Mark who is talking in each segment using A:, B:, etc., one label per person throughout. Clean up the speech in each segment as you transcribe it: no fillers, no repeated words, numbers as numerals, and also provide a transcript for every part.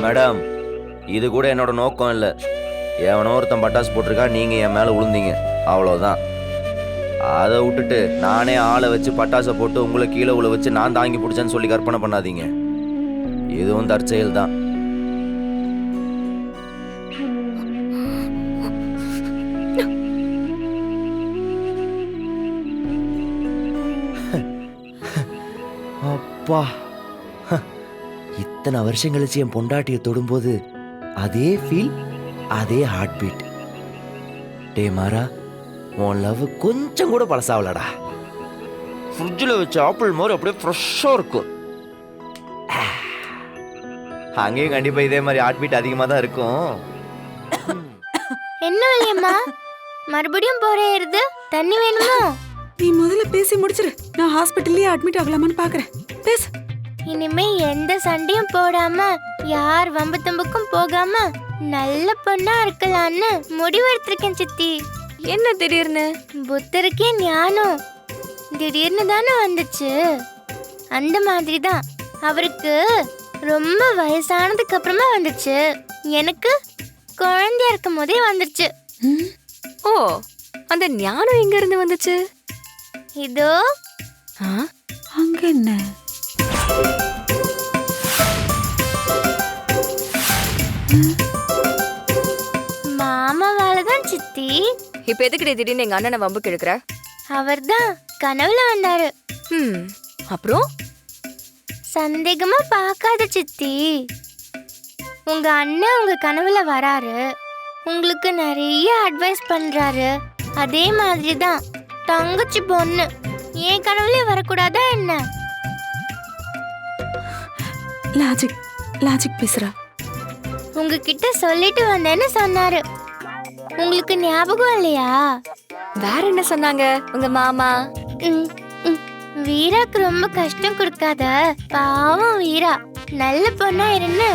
A: Madam, இது கூட என்னோட நோக்கம் இல்லை. எவனோ ஒருத்தன் பட்டாசு போட்டிருக்கா, நீங்கள் என் மேலே விழுந்தீங்க, அவ்வளோதான். அதை விட்டுட்டு நானே ஆளை வச்சு பட்டாசை போட்டு உங்களை கீழே உள்ள வச்சு நான் தாங்கி பிடிச்சேன்னு சொல்லி கற்பனை பண்ணாதீங்க. இதுவும் தற்செயல் தான். அப்பா, இத்தனை வருஷம் கழிச்சு என் பொண்டாட்டியை தொடும்போது அதே ஃபீல், அதே ஹார்ட் பீட். டே மாறா, உன் லவ் கொஞ்சம் கூட பழசாவலடா. ஃப்ரிட்ஜில் வச்ச ஆப்பிள் மாதிரி அப்படியே ஃப்ரெஷ்ஷாக இருக்கும். அங்கேயும் கண்டிப்பாக இதே மாதிரி ஹார்ட் பீட் அதிகமாக தான் இருக்கும்.
B: என்ன வலியம்மா, மறுபடியும் போறேருது? தண்ணி வேணுமோ?
C: நீ முதல்ல பேசி முடிச்சிரு, நான் ஹாஸ்பிட்டல்லயே அட்மிட் ஆகலாமான்னு பாக்குறேன். பேசு.
B: இனிமே எந்த சண்டையும் போடாம, யார் வம்பு தும்புக்கும் போகாம நல்ல பொண்ணா இருக்கலான்னு முடிவெடுத்திருக்கேன் சித்தி.
D: என்ன திடீர்னு?
B: புத்தருக்கே ஞானம் திடீர்னு தானே வந்துச்சு. அந்த மாதிரி தான் அவருக்கு ரொம்ப வயசானதுக்கு அப்புறமா வந்துச்சு. எனக்கு குழந்தையா இருக்கும் போதே வந்துருச்சு.
D: ஓ, அந்த ஞானம் எங்க இருந்து வந்துச்சு?
B: இதோ
C: அங்க என்ன?
B: மாமாவால தான் சித்தி.
D: இப்ப எதுக்கு திடீர்னு எங்க அண்ணனை வம்புக்கு இழுக்கிற?
B: அவர்தான் கனவுல வந்தாரு.
D: அப்புறம்
B: சந்தேகமா பார்க்காத சித்தி. உங்க அண்ணன் உங்க கனவுல வராரு, உங்களுக்கு நிறைய அட்வைஸ் பண்றாரு. அதே மாதிரி தான் தங்கச்சி பொண்ணு ஏன் கனவுல வரக்கூடாதா என்ன?
C: லாஜிக் பேசுறா.
B: உங்ககிட்ட சொல்லிட்டு வந்தேன்னு சொன்னாரு. உங்களுக்கு ஞாபகம் இல்லையா?
D: வேற என்ன சொன்னாங்க உங்க மாமா?
B: வீராக்கு ரொம்ப கஷ்டம் கொடுக்காத, பாவம் வீரா, நல்ல பொண்ணா இருந்து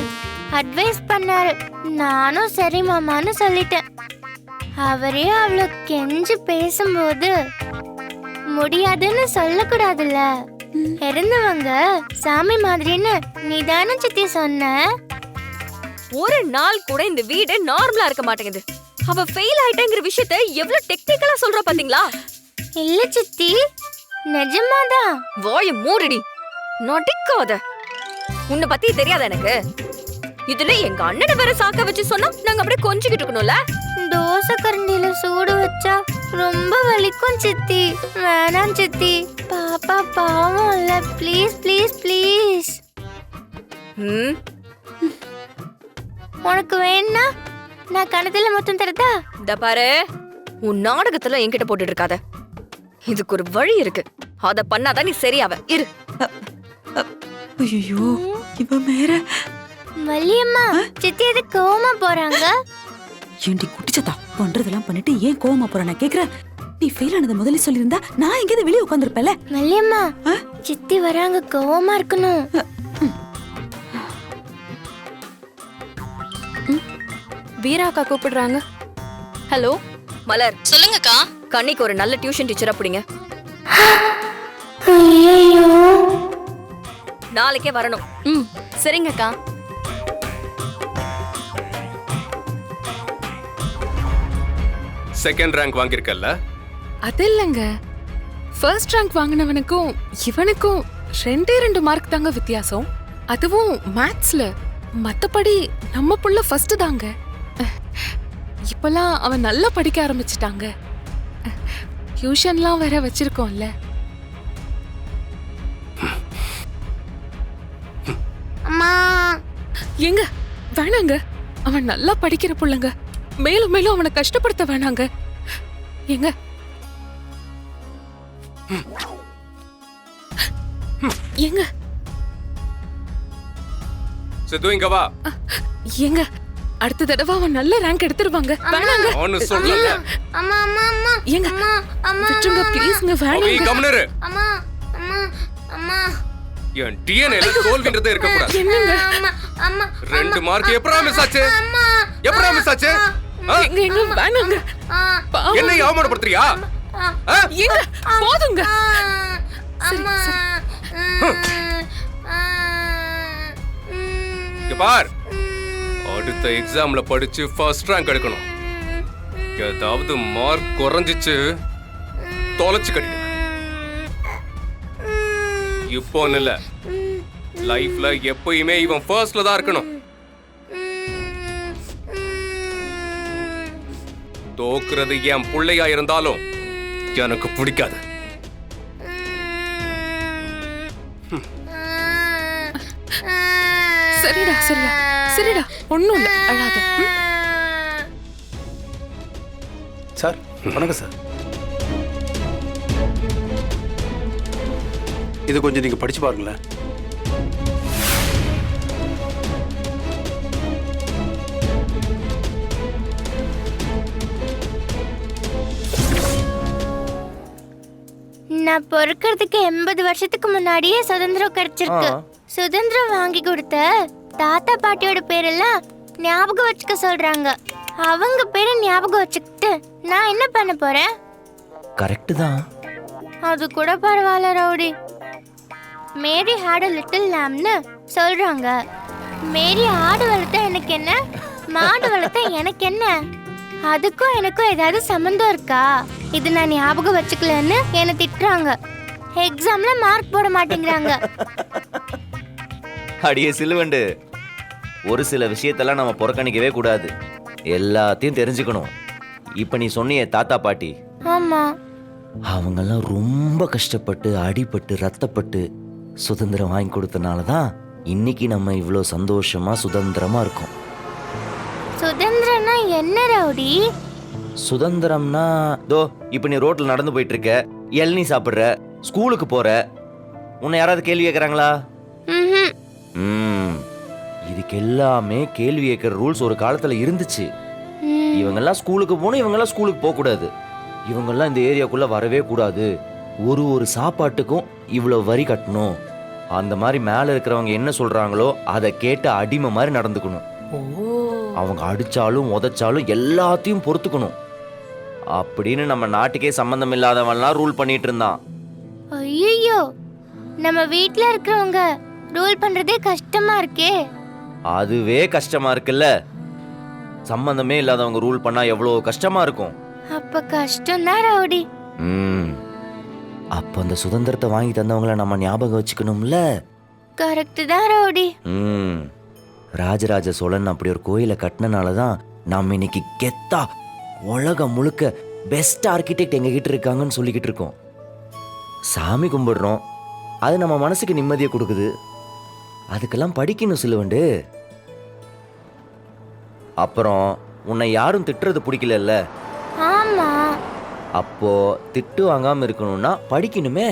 B: அட்வைஸ் பண்ணாரு. நானும் சரி மாமான்னு சொல்லிட்டேன். அவரே அவ்வளோ கெஞ்சி பேசும்போது முடியாதுன்னு சொல்லக்கூடாதுல்ல. இருந்தவங்க சாமி மாதிரின்னு நீதானே சித்தி சொன்ன.
D: ஒரு நாள் கூட இந்த வீடு நார்மலா இருக்க மாட்டேங்குது. அவ ஃபெயில் ஆயிட்டேங்கிற விஷயத்தை எவ்வளவு டெக்னிக்கலா சொல்ற பாத்தீங்களா?
B: இல்ல சித்தி, நிஜமாதான்.
D: வாய மூடுடி, நடிக்காத. உன்னை பத்தி தெரியாத எனக்கு? இதுல எங்க அண்ணனை வேற சாக்க வச்சு சொன்னா நாங்க அப்படியே கொஞ்சிக்கிட்டு இருக்கணும்ல.
B: தோசை கரண்டியில சூடு வச்சா ரொம்ப வலிக்கும் சித்தி. வேணாம் சித்தி, பாப்பா பாவம் இல்ல. Please please please. உனக்கு வேணா நான் கணத்துல மொத்தம் தரதா?
D: இந்த பாரு, உன் நாடகத்துல என்கிட்ட போட்டுட்டு இருக்காத. இதுக்கு ஒரு வழி இருக்கு, அத பண்ணாதான் நீ சரியாவ. இரு.
C: ஐயோ, இவ மேல
B: வள்ளியம்மா, சித்தி எது கோவமா போறாங்க?
C: ஏண்டி குட்டிச்சத்தா, பண்றதெல்லாம் பண்ணிட்டு ஏன் கோவமா போற? நான் கேக்குறேன், நீ ஃபெயில் ஆனத முதல்ல சொல்லிருந்தா நான் எங்கேயாவது வெளியே உட்காந்துருப்பேன்ல.
B: வள்ளியம்மா, சித்தி வராங்க, கோவமா இருக்கணும்.
D: வீராக்கா கூப்பிடுறாங்க. ஹலோ மலர். சொல்லுங்கக்கா. கண்ணிக்கு ஒரு நல்ல டியூஷன் டீச்சரா பிடிங்க. நாளைக்கே வரணும். சரிங்கக்கா.
E: செகண்ட் ரேங்க் வாங்கியிருக்கல்ல?
F: அது இல்லங்க, ஃபர்ஸ்ட் ரேங்க் வாங்கினவனுக்கும் இவனுக்கும் 2 மார்க் தாங்க வித்தியாசம். அதுவும் மேத்ஸ்ல. மத்தபடி நம்ம புள்ள ஃபர்ஸ்ட் தாங்க. இப்பெல்லாம் அவன் நல்லா படிக்க ஆரம்பிச்சிட்டாங்க. டியூஷன்லாம் வேற வச்சிருக்கோம்ல.
B: அம்மா
F: எங்க வேணாங்க, அவன் நல்லா படிக்கிற புள்ளங்க. மேலும் மேலும் அவனை கஷ்டப்படுத்த வேணாங்க. எங்க எங்க
E: சித்து இங்க வா.
F: எங்க அடுத்த தடவை அவன் நல்ல ரேங்க் எடுத்துருவாங்க. வேணாங்க.
E: அவனு சொல்லல.
B: அம்மா அம்மா அம்மா
F: எங்க
B: அம்மா
F: விட்டுருங்க ப்ளீஸ்ங்க. வேணாங்க.
E: கம்னரு.
B: அம்மா அம்மா அம்மா
E: என் டிஎன்ஏல தோல்வின்றதே இருக்க கூடாது.
F: என்னங்க?
B: அம்மா அம்மா
E: 2 மார்க் எப்பறா மிஸ் ஆச்சு? எப்பறா மிஸ் ஆச்சு?
F: எங்க எங்க வேணாங்க.
E: என்ன அவமானப்படுத்துறியா?
F: எங்க போதுங்க.
B: அம்மா
E: இங்க பார், அடுத்த எக்ஸாம்ல படிச்சு ஃபர்ஸ்ட் ரேங்க் எடுக்கணும். ஏதாவது மார்க் குறைஞ்சிச்சு தொலைச்சு கட்டிடு. இப்போ இல்ல, லைஃப்ல எப்பயுமே இவன் ஃபர்ஸ்ட்ல தான் இருக்கணும். தோக்குறது என் பிள்ளையா இருந்தாலும் எனக்கு பிடிக்காது.
F: சரிடா சரிடா சரிடா, ஒண்ணும் இல்ல, அழாத.
G: சார் வணக்கம் சார். இது கொஞ்சம் நீங்க படிச்சு பாருங்களேன்.
B: நான் பொறுக்கிறதுக்கு 80 வருஷத்துக்கு முன்னாடியே சுதந்திரம் கிடைச்சிருக்கு. சுதந்திரம் வாங்கி கொடுத்த தாத்தா பாட்டியோட பேரெல்லாம் ஞாபகம் வச்சுக்க சொல்றாங்க. அவங்க பேரை ஞாபகம் வச்சுக்கிட்டு நான் என்ன பண்ண போறேன்?
A: கரெக்டு தான்.
B: அது கூட பரவாயில்ல rowdy. Mary had a little lamப்னு சொல்றாங்க. மேரி ஆடு வளர்த்தா எனக்கு என்ன, மாடு வளர்த்தா எனக்கு என்ன? அதுக்கும் எனக்கும் ஏதாவது சம்மந்தம் இருக்கா? இது நான் ஞாபகம் வச்சுக்கலன்னு என்னை திட்டுறாங்க. எக்ஸாம்ல மார்க் போட மாட்டேங்கிறாங்க.
A: அடியே சிலுவண்டு, ஒரு சில விஷயத்தெல்லாம் நம்ம புறக்கணிக்கவே கூடாது. எல்லாத்தையும் தெரிஞ்சுக்கணும். இப்போ நீ சொன்னியே தாத்தா பாட்டி,
B: ஆமா,
A: அவங்கெல்லாம் ரொம்ப கஷ்டப்பட்டு அடிபட்டு ரத்தப்பட்டு சுதந்திரம் வாங்கி கொடுத்தனால தான் இன்னைக்கு நம்ம இவ்வளோ சந்தோஷமா சுதந்திரமா இருக்கோம்.
B: சுதந்திரம்னா என்ன ரவுடி?
A: சுதந்திரம்னா தோ இப்போ நீ ரோட்ல நடந்து போயிட்டு இருக்க, இளநீ சாப்பிட்ற, ஸ்கூலுக்கு போற, உன்னை யாராவது கேள்வி கேட்குறாங்களா? இதுக்கு எல்லாமே கேள்வி கேட்குற ரூல்ஸ் ஒரு காலத்துல இருந்துச்சு. இவங்கெல்லாம் ஸ்கூலுக்கு போகணும், இவங்கெல்லாம் ஸ்கூலுக்கு போகக்கூடாது, இவங்கெல்லாம் இந்த ஏரியாக்குள்ள வரவே கூடாது, ஒரு சாப்பாட்டுக்கும் இவ்வளோ வரி கட்டணும், அந்த மாதிரி மேலே இருக்கிறவங்க என்ன சொல்றாங்களோ அதை கேட்டு அடிமை மாதிரி நடந்துக்கணும், அவங்க அடிச்சாலும் உதைச்சாலும் எல்லாத்தையும் பொறுத்துக்கணும் அப்படின்னு நம்ம நாட்டுக்கே சம்பந்தம் இல்லாதவன்லாம் ரூல் பண்ணிட்டு இருந்தான்.
B: ஐயோ, நம்ம வீட்ல இருக்கிறவங்க ரூல் பண்றதே கஷ்டமா இருக்கே.
A: அதுவே கஷ்டமா இருக்குல்ல, சம்பந்தமே இல்லாதவங்க ரூல் பண்ணா எவ்வளோ கஷ்டமா இருக்கும்.
B: அப்ப கஷ்டம் தான் ரவுடி.
A: அப்ப அந்த சுதந்திரத்தை வாங்கி தந்தவங்கள நம்ம ஞாபகம் வச்சுக்கணும்ல.
B: கரெக்ட் தான் ரவுடி.
A: ராஜராஜ சோழன் அப்படி ஒரு கோயிலை கட்டினால தான் நாம் இன்னைக்கு கெத்தா உலகம் முழுக்க பெஸ்ட் ஆர்கிடெக்ட் எங்ககிட்ட இருக்காங்கன்னு சொல்லிக்கிட்டு இருக்கோம். சாமி கும்பிடுறோம், அது நம்ம மனசுக்கு நிம்மதியை கொடுக்குது. அதுக்கெல்லாம் படிக்கணும் சிலுவண்டு. அப்புறம் உன்னை யாரும் திட்டுறது பிடிக்கல,
B: ஆமா,
A: அப்போ திட்டு வாங்காம இருக்கணும்னா படிக்கணுமே.